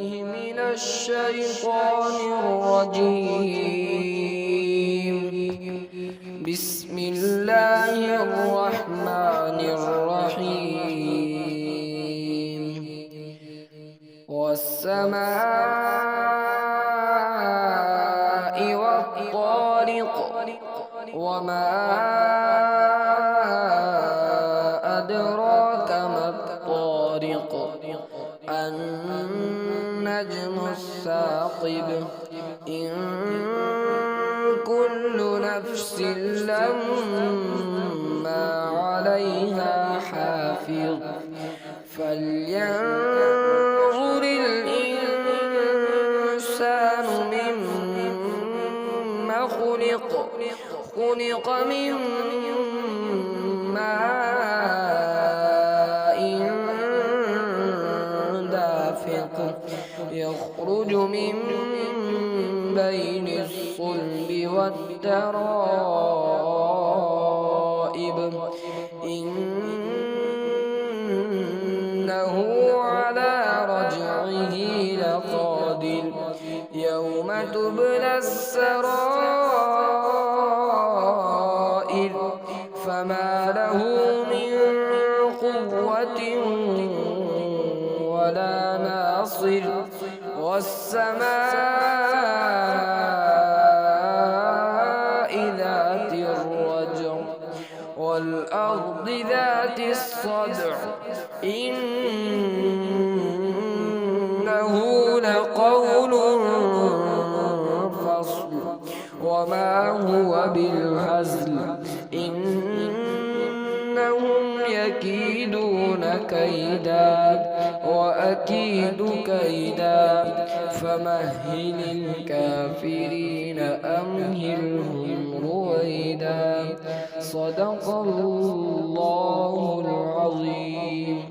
من الشيطان الرجيم. بسم الله الرحمن الرحيم. والسماء والطارق وما أدراك ما الطارق النجم الثاقب إن كل نفس لما عليها حافظ فلينظر الإنسان مما خلق من ماء دافق يخرج من بين الصلب والترائب إنه على رجعه لقادر يوم تبلى السرائر فما له من قوة ولا ناصر والسماء ذات الرجع والأرض ذات الصدع إنه لقول فصل وما هو بالهزل إنهم يكيدون كيدا وأكيد كيدا فمهل الكافرين أمهلهم رويدا. صدق الله العظيم.